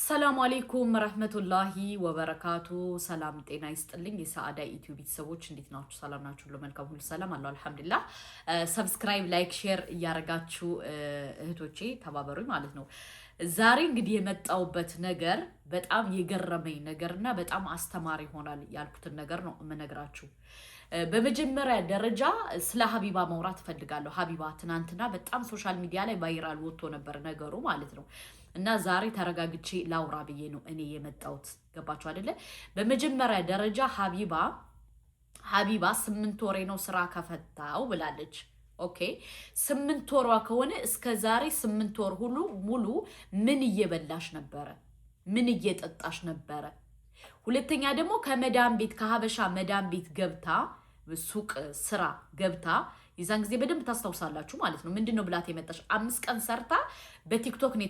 ሰላም አለይኩም ረህመቱላሂ ወበረካቱ። ሰላም ጤና ይስጥልኝ። የሰዓዳ ዩቲዩብ ቤተሰቦች እንዴት ናችሁ? ሰላም ናችሁ? ሁሉ መልካም፣ ሁሉ ሰላም አለው አልሐምዱሊላህ። ሰብስክራይብ፣ ላይክ፣ ሼር እያረጋችሁ እህቶቼ ተባበሩኝ ማለት ነው። ዛሬ እንግዲህ የመጣውበት ነገር በጣም የገረመኝ ነገርና በጣም አስተማሪ ይሆናል ያልኩትን ነገር ነው የምነግራችሁ። በመጀመሪያ ደረጃ ስለ ሀቢባ ማውራት እፈልጋለሁ። ሀቢባ ትናንትና በጣም ሶሻል ሚዲያ ላይ ቫይራል ወጥቶ ነበር ነገሩ ማለት ነው። እና ዛሬ ተረጋግቼ ላውራ ብዬ ነው እኔ የመጣሁት። ገባችሁ አይደለ? በመጀመሪያ ደረጃ ሀቢባ 8 ወሬ ነው ስራ ከፈታው ብላለች። ኦኬ 8 ወሯ ከሆነ እስከ ዛሬ 8 ወር ሁሉ ሙሉ ምን እየበላሽ ነበረ? ምን እየጠጣሽ ነበረ? ሁለተኛ ደግሞ ከመዳም ቤት ከሀበሻ መዳም ቤት ገብታ ሱቅ ስራ ገብታ የዛን ጊዜ በደንብ ታስታውሳላችሁ ማለት ነው። ምንድነው ብላት የመጣች 5 ቀን ሰርታ በቲክቶክ ነው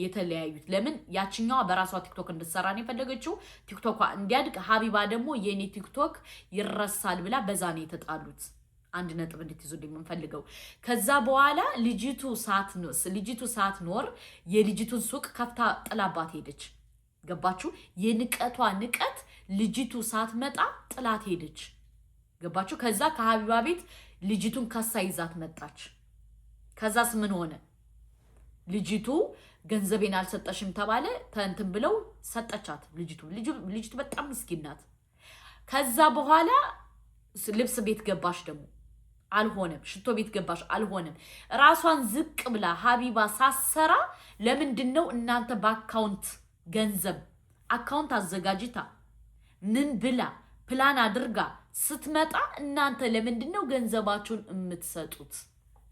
የተለያዩት። ለምን ያችኛዋ በራሷ ቲክቶክ እንድትሰራ ነው የፈለገችው፣ ቲክቶኳ እንዲያድግ። ሀቢባ ደግሞ የኔ ቲክቶክ ይረሳል ብላ በዛ ነው የተጣሉት። አንድ ነጥብ እንድትይዙልኝ የምንፈልገው። ከዛ በኋላ ልጅቱ ሳትኖር የልጅቱን ሱቅ ከፍታ ጥላባት ሄደች። ገባችሁ? የንቀቷ ንቀት ልጅቱ ሳትመጣ ጥላት ሄደች። ገባችሁ? ከዛ ከሀቢባ ቤት ልጅቱን ከሳ ይዛት መጣች። ከዛስ ምን ሆነ? ልጅቱ ገንዘቤን አልሰጠሽም ተባለ። ተንትን ብለው ሰጠቻት። ልጅቱ በጣም ምስኪን ናት። ከዛ በኋላ ልብስ ቤት ገባሽ ደግሞ አልሆነም። ሽቶ ቤት ገባሽ አልሆነም። ራሷን ዝቅ ብላ ሀቢባ ሳሰራ ለምንድን ነው እናንተ በአካውንት ገንዘብ አካውንት አዘጋጅታ ምን ብላ ፕላን አድርጋ ስትመጣ እናንተ ለምንድን ነው ገንዘባችሁን የምትሰጡት?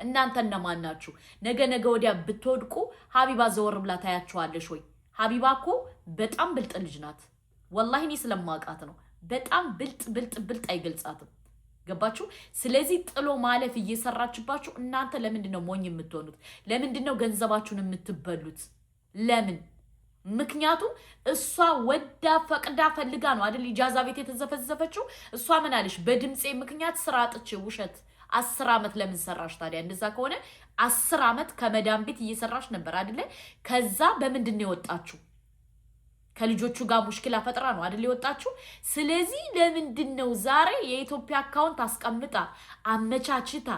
እናንተ እነማን ናችሁ? ነገ ወዲያ ብትወድቁ ሀቢባ ዘወር ብላ ታያችኋለሽ ወይ? ሀቢባ እኮ በጣም ብልጥ ልጅ ናት። ወላሂ እኔ ስለማውቃት ነው። በጣም ብልጥ አይገልጻትም። ገባችሁ? ስለዚህ ጥሎ ማለፍ እየሰራችባችሁ እናንተ ለምንድን ነው ሞኝ የምትሆኑት? ለምንድን ነው ገንዘባችሁን የምትበሉት? ለምን? ምክንያቱም እሷ ወዳ ፈቅዳ ፈልጋ ነው አይደል ኢጃዛ ቤት የተዘፈዘፈችው። እሷ ምን አለሽ? በድምጼ ምክንያት ስራ አጥቼ ውሸት 10 ዓመት ለምን ሰራሽ ታዲያ? እንደዛ ከሆነ 10 ዓመት ከመዳም ቤት እየሰራሽ ነበር አይደለ? ከዛ በምንድን ነው የወጣችሁ? ከልጆቹ ጋር ሙሽኪላ ፈጥራ ነው አይደል የወጣችሁ? ስለዚህ ለምንድን ነው ዛሬ የኢትዮጵያ አካውንት አስቀምጣ አመቻችታ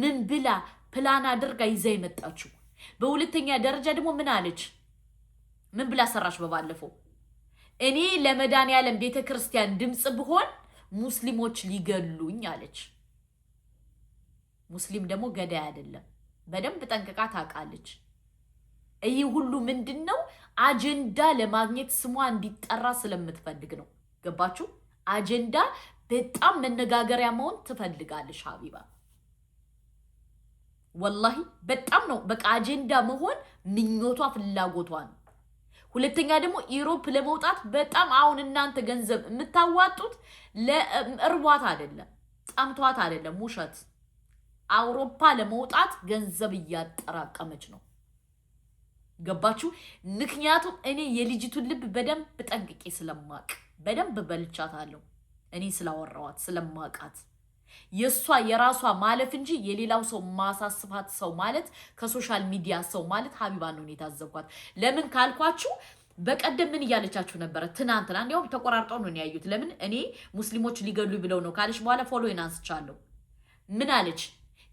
ምን ብላ ፕላን አድርጋ ይዛ የመጣችሁ? በሁለተኛ ደረጃ ደግሞ ምን አለች? ምን ብላ ሰራሽ? በባለፈው እኔ ለመድኃኒዓለም ቤተክርስቲያን ድምጽ ብሆን ሙስሊሞች ሊገሉኝ አለች። ሙስሊም ደግሞ ገዳይ አይደለም። በደንብ ጠንቅቃ ታውቃለች። ይህ ሁሉ ምንድነው? አጀንዳ ለማግኘት ስሟ እንዲጠራ ስለምትፈልግ ነው። ገባችሁ? አጀንዳ በጣም መነጋገሪያ መሆን ትፈልጋለች ሀቢባ። ወላሂ በጣም ነው በቃ አጀንዳ መሆን ምኞቷ፣ ፍላጎቷ ነው። ሁለተኛ ደግሞ ኢሮፕ ለመውጣት በጣም አሁን እናንተ ገንዘብ የምታዋጡት ለእርቧት አይደለም፣ ጠምቷት አይደለም፣ ውሸት። አውሮፓ ለመውጣት ገንዘብ እያጠራቀመች ነው። ገባችሁ? ምክንያቱም እኔ የልጅቱን ልብ በደንብ ጠንቅቄ ስለማቅ በደንብ በልቻታለሁ። እኔ ስላወራዋት ስለማቃት የሷ የራሷ ማለፍ እንጂ የሌላው ሰው ማሳስባት ሰው ማለት ከሶሻል ሚዲያ ሰው ማለት ሀቢባ ነው የታዘብኳት። ለምን ካልኳችሁ በቀደም ምን እያለቻችሁ ነበረ? ትናንትና እንዲያውም ተቆራርጠው ነው ያዩት። ለምን እኔ ሙስሊሞች ሊገሉ ብለው ነው ካለች በኋላ ፎሎ ይናንስቻለሁ። ምን አለች?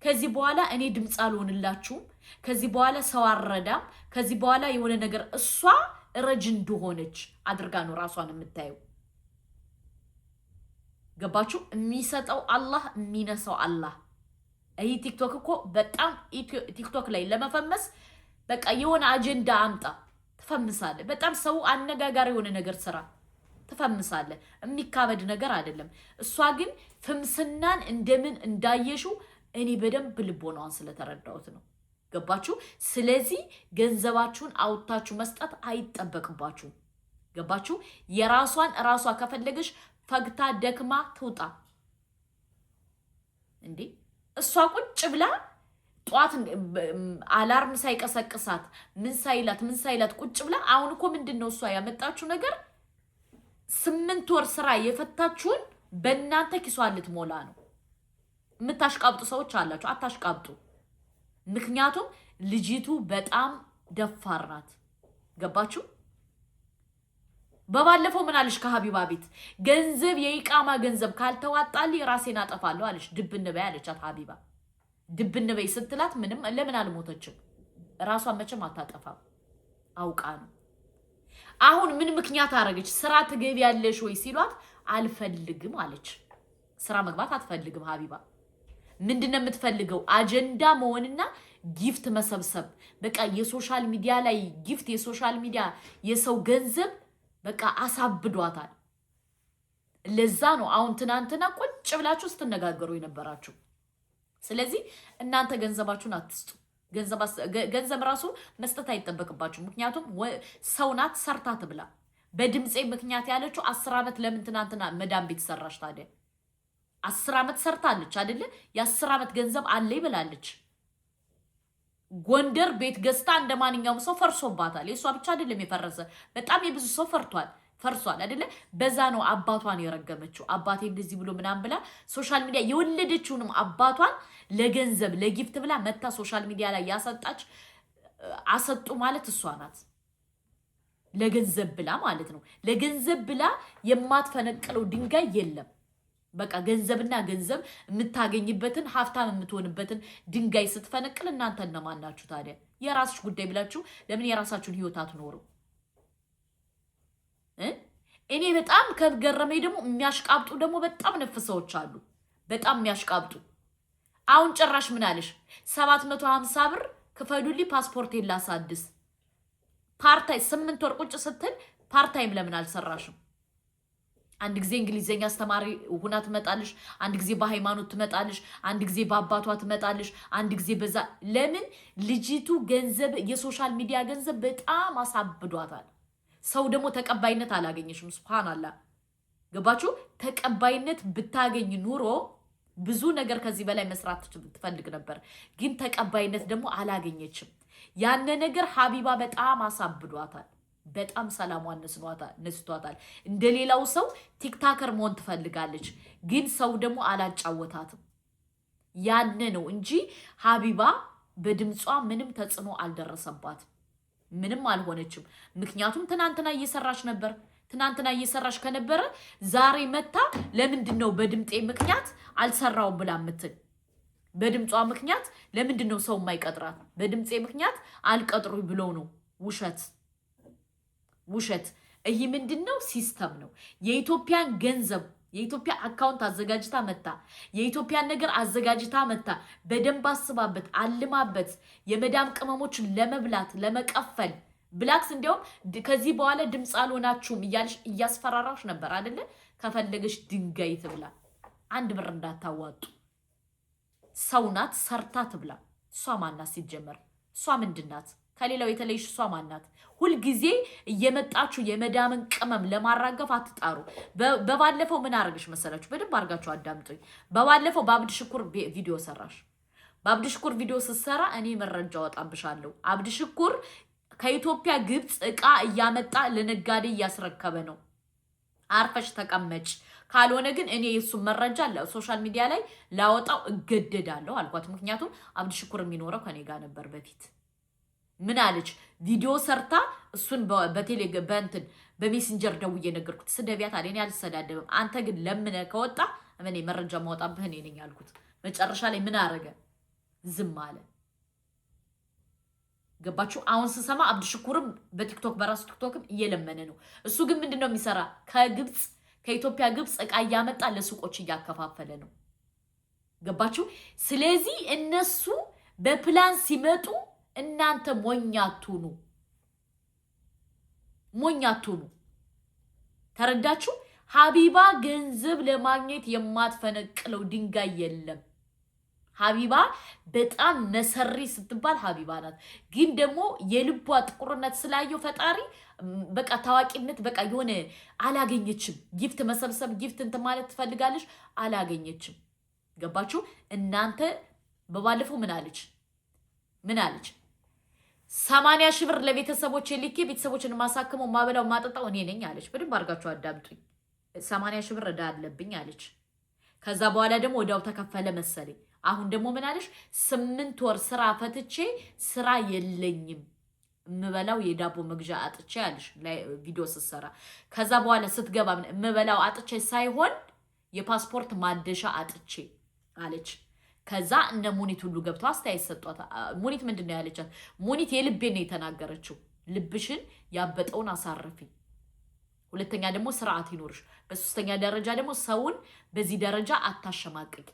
ከዚህ በኋላ እኔ ድምፅ አልሆንላችሁም፣ ከዚህ በኋላ ሰው አረዳም፣ ከዚህ በኋላ የሆነ ነገር እሷ ረጅ እንደሆነች አድርጋ ነው ራሷን የምታየው። ገባችሁ? የሚሰጠው አላህ፣ የሚነሳው አላህ። ይህ ቲክቶክ እኮ በጣም ቲክቶክ ላይ ለመፈመስ በቃ የሆነ አጀንዳ አምጣ ትፈምሳለ። በጣም ሰው አነጋጋሪ የሆነ ነገር ስራ ትፈምሳለ። የሚካበድ ነገር አይደለም። እሷ ግን ፍምስናን እንደምን እንዳየሽው እኔ በደንብ ልቦናዋን ስለተረዳሁት ነው። ገባችሁ? ስለዚህ ገንዘባችሁን አውጥታችሁ መስጠት አይጠበቅባችሁም። ገባችሁ? የራሷን ራሷ ከፈለገሽ ፈግታ ደክማ ትውጣ እንዴ። እሷ ቁጭ ብላ ጧት አላርም ሳይቀሰቅሳት ምን ሳይላት ቁጭ ብላ አሁን እኮ ምንድነው እሷ ያመጣችሁ ነገር? 8 ወር ስራ የፈታችሁን በእናንተ ኪሷን ልትሞላ ነው። የምታሽቃብጡ ሰዎች አላችሁ፣ አታሽቃብጡ። ምክንያቱም ልጅቱ በጣም ደፋር ናት። ገባችሁ? በባለፈው ምን አለሽ ከሀቢባ ቤት ገንዘብ የኢቃማ ገንዘብ ካልተዋጣልኝ ራሴን አጠፋለሁ አለሽ። ድብን በይ አለቻት ሀቢባ። ድብን በይ ስትላት ምንም ለምን አልሞተችም? ራሷን መቼም አታጠፋም፣ አውቃ ነው። አሁን ምን ምክንያት አረገች? ስራ ትገቢያለሽ ወይ ሲሏት አልፈልግም አለች። ስራ መግባት አትፈልግም ሀቢባ። ምንድነው የምትፈልገው? አጀንዳ መሆንና ጊፍት መሰብሰብ። በቃ የሶሻል ሚዲያ ላይ ጊፍት፣ የሶሻል ሚዲያ የሰው ገንዘብ በቃ አሳብዷታል። ለዛ ነው አሁን ትናንትና ቁጭ ብላችሁ ስትነጋገሩ የነበራችሁ። ስለዚህ እናንተ ገንዘባችሁን አትስጡ። ገንዘብ ራሱ መስጠት አይጠበቅባችሁ። ምክንያቱም ሰው ናት፣ ሰርታ ትብላ። በድምፄ ምክንያት ያለችው 10 ዓመት ለምን ትናንትና መዳም ቤት ሰራሽ ታዲያ? 10 ዓመት ሰርታለች አይደለ? የ10 ዓመት ገንዘብ አለኝ ብላለች። ጎንደር ቤት ገዝታ እንደማንኛውም ሰው ፈርሶባታል። የሷ ብቻ አይደለም የፈረሰ፣ በጣም የብዙ ሰው ፈርሷል አይደለ? በዛ ነው አባቷን የረገመችው። አባቴ እንደዚህ ብሎ ምናምን ብላ ሶሻል ሚዲያ የወለደችውንም አባቷን ለገንዘብ ለጊፍት ብላ መታ ሶሻል ሚዲያ ላይ ያሰጣች። አሰጡ ማለት እሷ ናት። ለገንዘብ ብላ ማለት ነው። ለገንዘብ ብላ የማትፈነቅለው ድንጋይ የለም። በቃ ገንዘብና ገንዘብ የምታገኝበትን ሀብታም የምትሆንበትን ድንጋይ ስትፈነቅል እናንተ እነማን ናችሁ ታዲያ? የራስሽ ጉዳይ ብላችሁ ለምን የራሳችሁን ህይወት አትኖሩ? እኔ በጣም ከገረመኝ ደግሞ የሚያሽቃብጡ ደግሞ በጣም ነፍሰዎች አሉ። በጣም የሚያሽቃብጡ። አሁን ጭራሽ ምን አለሽ? 750 ብር ክፈሉልኝ ፓስፖርቴን ላሳድስ። ፓርታይ 8 ወር ቁጭ ስትል ፓርታይም ለምን አልሰራሽም? አንድ ጊዜ እንግሊዘኛ አስተማሪ ሁና ትመጣለሽ፣ አንድ ጊዜ በሃይማኖት ትመጣለሽ፣ አንድ ጊዜ በአባቷ ትመጣለሽ፣ አንድ ጊዜ በዛ። ለምን ልጅቱ ገንዘብ የሶሻል ሚዲያ ገንዘብ በጣም አሳብዷታል። ሰው ደግሞ ተቀባይነት አላገኘሽም። ሱብሃንአላህ ገባችሁ? ተቀባይነት ብታገኝ ኑሮ ብዙ ነገር ከዚህ በላይ መስራት ትፈልግ ነበር። ግን ተቀባይነት ደግሞ አላገኘችም። ያነ ነገር ሀቢባ በጣም አሳብዷታል። በጣም ሰላሟን ነስቷታል። እንደሌላው ሰው ቲክታከር መሆን ትፈልጋለች፣ ግን ሰው ደግሞ አላጫወታትም። ያነ ነው እንጂ ሀቢባ በድምጿ ምንም ተጽዕኖ አልደረሰባትም፣ ምንም አልሆነችም። ምክንያቱም ትናንትና እየሰራች ነበር። ትናንትና እየሰራች ከነበረ ዛሬ መታ ለምንድን ነው በድምጤ ምክንያት አልሰራውም ብላ ምትል? በድምጿ ምክንያት ለምንድን ነው ሰው የማይቀጥራት? በድምፄ ምክንያት አልቀጥሩኝ ብሎ ነው። ውሸት። ይህ ምንድነው? ሲስተም ነው። የኢትዮጵያን ገንዘብ የኢትዮጵያ አካውንት አዘጋጅታ መታ፣ የኢትዮጵያን ነገር አዘጋጅታ መታ፣ በደንብ አስባበት አልማበት የመዳም ቅመሞችን ለመብላት ለመቀፈል ብላክስ እንዲያውም ከዚህ በኋላ ድምፅ አልሆናችሁም እያልሽ እያስፈራራሽ ነበር አይደለ? ከፈለገሽ ድንጋይ ትብላ፣ አንድ ብር እንዳታዋጡ። ሰው ናት፣ ሰርታ ትብላ። እሷ ማናት ሲጀመር? እሷ ምንድናት? ከሌላው የተለይሽ እሷ ማናት? ሁልጊዜ እየመጣችሁ የመዳምን ቅመም ለማራገፍ አትጣሩ። በባለፈው ምን አረግሽ መሰላችሁ? በደንብ አርጋችሁ አዳምጡኝ። በባለፈው በአብድ ሽኩር ቪዲዮ ሰራሽ። በአብድ ሽኩር ቪዲዮ ስትሰራ እኔ መረጃ አወጣብሻለሁ። አብድ ሽኩር ከኢትዮጵያ ግብፅ እቃ እያመጣ ለነጋዴ እያስረከበ ነው። አርፈሽ ተቀመጭ፣ ካልሆነ ግን እኔ የሱን መረጃ ሶሻል ሚዲያ ላይ ላወጣው እገደዳለሁ አልኳት። ምክንያቱም አብድ ሽኩር የሚኖረው ከኔ ጋር ነበር በፊት። ምን አለች? ቪዲዮ ሰርታ እሱን በቴሌግራም በሜሴንጀር ደውዬ ነገርኩት። ስደቢያት አለ። እኔ አልሰዳደብም፣ አንተ ግን ለምን ከወጣ እኔ መረጃ ማውጣብህ እኔ ነኝ አልኩት። መጨረሻ ላይ ምን አረገ? ዝም አለ። ገባችሁ? አሁን ስሰማ አብድ ሽኩርም በቲክቶክ በራሱ ቲክቶክም እየለመነ ነው። እሱ ግን ምንድነው የሚሰራ? ከኢትዮጵያ ግብፅ እቃ እያመጣ ለሱቆች እያከፋፈለ ነው። ገባችሁ? ስለዚህ እነሱ በፕላን ሲመጡ እናንተ ሞኝ አትሁኑ። ተረዳችሁ? ሀቢባ ገንዘብ ለማግኘት የማትፈነቅለው ድንጋይ የለም። ሀቢባ በጣም መሰሪ ስትባል ሀቢባ ናት። ግን ደግሞ የልቧ ጥቁርነት ስላየው ፈጣሪ በቃ ታዋቂነት በቃ የሆነ አላገኘችም። ጊፍት መሰብሰብ ጊፍት እንትን ማለት ትፈልጋለች፣ አላገኘችም። ገባችሁ? እናንተ በባለፈው ምን አለች? 80 ሺህ ብር ለቤተሰቦች ልኬ ቤተሰቦችን ማሳከመው ማበላው ማጠጣው እኔ ነኝ አለች። በደንብ አድርጋችሁ አዳምጡኝ። 80 ሺህ ብር ዕዳ አለብኝ አለች። ከዛ በኋላ ደግሞ ወዲያው ተከፈለ መሰለኝ። አሁን ደግሞ ምን አለች? 8 ወር ስራ ፈትቼ ስራ የለኝም ምበላው የዳቦ መግዣ አጥቼ ያልሽ ቪዲዮ ስትሰራ ከዛ በኋላ ስትገባ ምበላው አጥቼ ሳይሆን የፓስፖርት ማደሻ አጥቼ አለች። ከዛ እነ ሙኒት ሁሉ ገብተው አስተያየት ሰጧት። ሙኒት ምንድን ነው ያለቻት? ሙኒት የልቤን ነው የተናገረችው። ልብሽን ያበጠውን አሳርፊ። ሁለተኛ ደግሞ ስርዓት ይኖርሽ። በሶስተኛ ደረጃ ደግሞ ሰውን በዚህ ደረጃ አታሸማቅቂ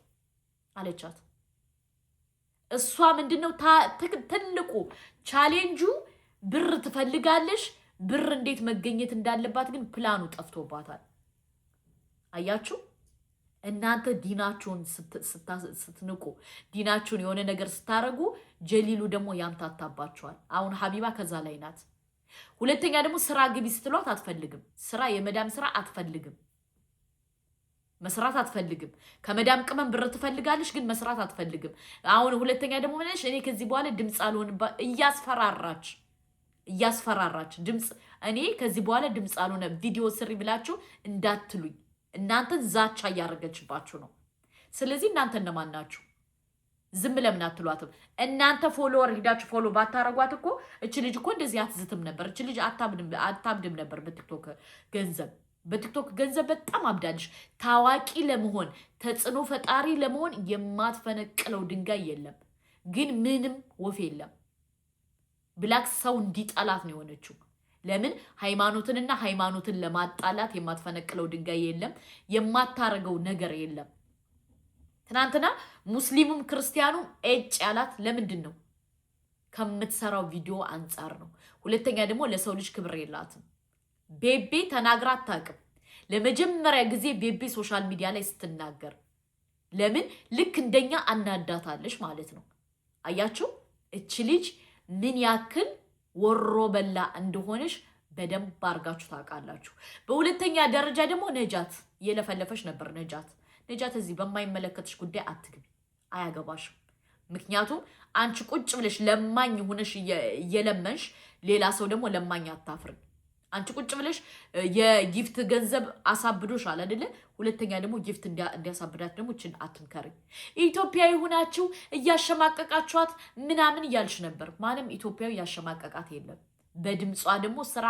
አለቻት። እሷ ምንድነው ትልቁ ቻሌንጁ ብር ትፈልጋለሽ። ብር እንዴት መገኘት እንዳለባት ግን ፕላኑ ጠፍቶባታል። አያችሁ? እናንተ ዲናችሁን ስትንቁ ዲናችሁን የሆነ ነገር ስታረጉ ጀሊሉ ደግሞ ያምታታባችኋል። አሁን ሀቢባ ከዛ ላይ ናት። ሁለተኛ ደግሞ ስራ ግቢ ስትሏት አትፈልግም። ስራ የመዳም ስራ አትፈልግም፣ መስራት አትፈልግም። ከመዳም ቅመም ብር ትፈልጋለሽ፣ ግን መስራት አትፈልግም። አሁን ሁለተኛ ደግሞ ምንሽ እኔ ከዚህ በኋላ ድምፅ አልሆንባ እያስፈራራች ድምፅ እኔ ከዚህ በኋላ ድምፅ አልሆነ ቪዲዮ ስሪ ብላችሁ እንዳትሉኝ እናንተን ዛቻ እያደረገችባችሁ ነው። ስለዚህ እናንተ እነማን ናችሁ? ዝም ለምን አትሏትም? እናንተ ፎሎወር ሄዳችሁ ፎሎ ባታረጓት እኮ እች ልጅ እኮ እንደዚህ አትዝትም ነበር። እች ልጅ አታብድም ነበር በቲክቶክ ገንዘብ በጣም አብዳለሽ። ታዋቂ ለመሆን ተጽዕኖ ፈጣሪ ለመሆን የማትፈነቅለው ድንጋይ የለም፣ ግን ምንም ወፍ የለም። ብላክ ሰው እንዲጠላት ነው የሆነችው። ለምን? ሃይማኖትን ለማጣላት የማትፈነቅለው ድንጋይ የለም፣ የማታረገው ነገር የለም። ትናንትና ሙስሊሙም ክርስቲያኑም እጭ ያላት ለምንድን ነው? ከምትሰራው ቪዲዮ አንጻር ነው። ሁለተኛ ደግሞ ለሰው ልጅ ክብር የላትም። ቤቤ ተናግራ አታውቅም። ለመጀመሪያ ጊዜ ቤቤ ሶሻል ሚዲያ ላይ ስትናገር ለምን? ልክ እንደኛ አናዳታለሽ ማለት ነው። አያችሁ እች ልጅ ምን ያክል ወሮ በላ እንደሆነሽ በደንብ አርጋችሁ ታውቃላችሁ። በሁለተኛ ደረጃ ደግሞ ነጃት የለፈለፈሽ ነበር። ነጃት እዚህ በማይመለከትሽ ጉዳይ አትግቢ፣ አያገባሽም። ምክንያቱም አንቺ ቁጭ ብለሽ ለማኝ ሆነሽ እየለመንሽ ሌላ ሰው ደግሞ ለማኝ አታፍሪ። አንቺ ቁጭ ብለሽ የጊፍት ገንዘብ አሳብዶሻል አይደለ? ሁለተኛ ደግሞ ጊፍት እንዲያሳብዳት ደግሞ እችን አትምከሪ። ኢትዮጵያዊ ሆናችሁ እያሸማቀቃችኋት ምናምን እያልሽ ነበር። ማንም ኢትዮጵያዊ ያሸማቀቃት የለም። በድምጿ ደግሞ ስራ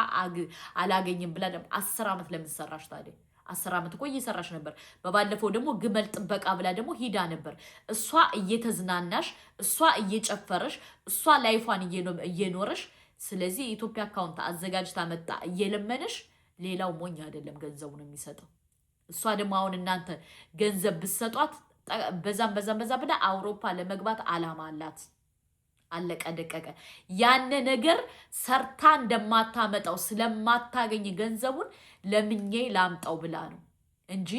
አላገኝም ብላ ደግሞ 10 ዓመት ለምን ሰራሽ ታዲያ? 10 ዓመት እኮ እየሰራሽ ነበር። በባለፈው ደግሞ ግመል ጥበቃ ብላ ደግሞ ሂዳ ነበር። እሷ እየተዝናናሽ፣ እሷ እየጨፈረሽ፣ እሷ ላይፏን እየኖረሽ። ስለዚህ የኢትዮጵያ አካውንት አዘጋጅታ መጣ እየለመነሽ። ሌላው ሞኝ አይደለም ገንዘቡን የሚሰጠው። እሷ ደግሞ አሁን እናንተ ገንዘብ ብትሰጧት በዛም ብላ አውሮፓ ለመግባት አላማ አላት። አለቀ ደቀቀ። ያነ ነገር ሰርታ እንደማታመጣው ስለማታገኝ ገንዘቡን ለምኜ ላምጣው ብላ ነው እንጂ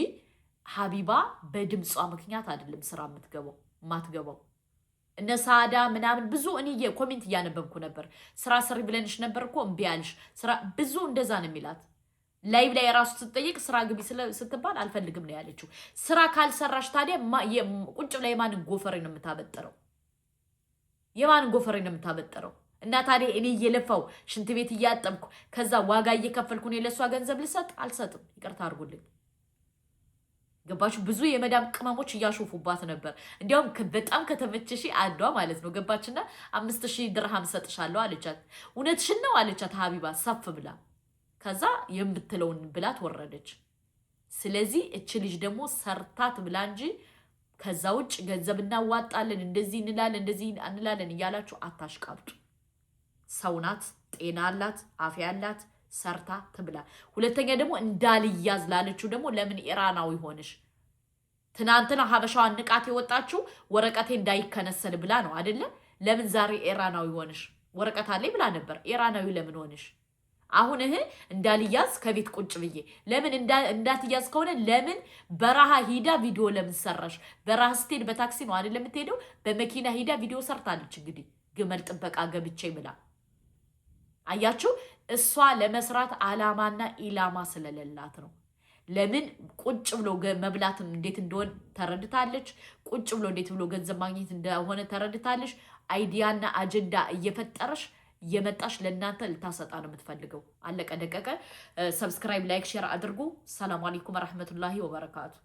ሀቢባ በድምጿ ምክንያት አይደለም ስራ ማትገባው። እነ ሳዳ ምናምን ብዙ እኔ ኮሜንት እያነበብኩ ነበር። ስራ ስሪ ብለንሽ ነበር እኮ እምቢ አልሽ። ስራ ብዙ እንደዛ ነው የሚላት። ላይቭ ላይ ራሱ ስትጠይቅ ስራ ግቢ ስትባል አልፈልግም ነው ያለችው። ስራ ካልሰራሽ ታዲያ ቁጭ ብላ የማንን ጎፈሬ ነው የምታበጥረው? እና ታዲያ እኔ እየለፋው ሽንት ቤት እያጠብኩ ከዛ ዋጋ እየከፈልኩ ነው ለሷ ገንዘብ ልሰጥ? አልሰጥም። ይቅርታ አድርጉልኝ። ገባችሁ? ብዙ የመዳም ቅመሞች እያሾፉባት ነበር። እንዲያውም በጣም ከተመቸሽ አንዷ ማለት ነው ገባችና 5000 ድርሃም ሰጥሻለሁ አለቻት። እውነትሽን ነው አለቻት ሀቢባ ሰፍ ብላ። ከዛ የምትለውን ብላት ወረደች። ስለዚህ እች ልጅ ደግሞ ሰርታት ብላ እንጂ ከዛ ውጭ ገንዘብ እናዋጣለን እንደዚህ እንላለን እያላችሁ አታሽቃብጡ። ሰው ናት፣ ጤና አላት፣ አፍያ አላት፣ ሰርታ ትብላ። ሁለተኛ ደግሞ እንዳልያዝ ላለችው ደግሞ ለምን ኢራናዊ ሆነሽ? ትናንትና ሀበሻዋን ንቃት የወጣችው ወረቀቴ እንዳይከነሰል ብላ ነው አይደለ? ለምን ዛሬ ኢራናዊ ሆነሽ? ወረቀት አለኝ ብላ ነበር። ኢራናዊ ለምን ሆነሽ? አሁን እንዳልያዝ ከቤት ቁጭ ብዬ ለምን እንዳትያዝ ከሆነ ለምን በረሃ ሂዳ ቪዲዮ ለምን ሰራሽ? በረሃ ስትሄድ በታክሲ ነው አይደል የምትሄደው? በመኪና ሂዳ ቪዲዮ ሰርታለች። እንግዲህ ግመል ጥበቃ ገብቼ ብላ አያችሁ። እሷ ለመስራት አላማና ኢላማ ስለሌላት ነው። ለምን ቁጭ ብሎ መብላትም እንዴት እንደሆነ ተረድታለች። ቁጭ ብሎ እንዴት ብሎ ገንዘብ ማግኘት እንደሆነ ተረድታለች። አይዲያና አጀንዳ እየፈጠረሽ እየመጣሽ ለእናንተ ልታሰጣ ነው የምትፈልገው። አለቀ ደቀቀ። ሰብስክራይብ፣ ላይክ፣ ሼር አድርጉ። ሰላም አለይኩም ወራህመቱላሂ ወበረካቱ።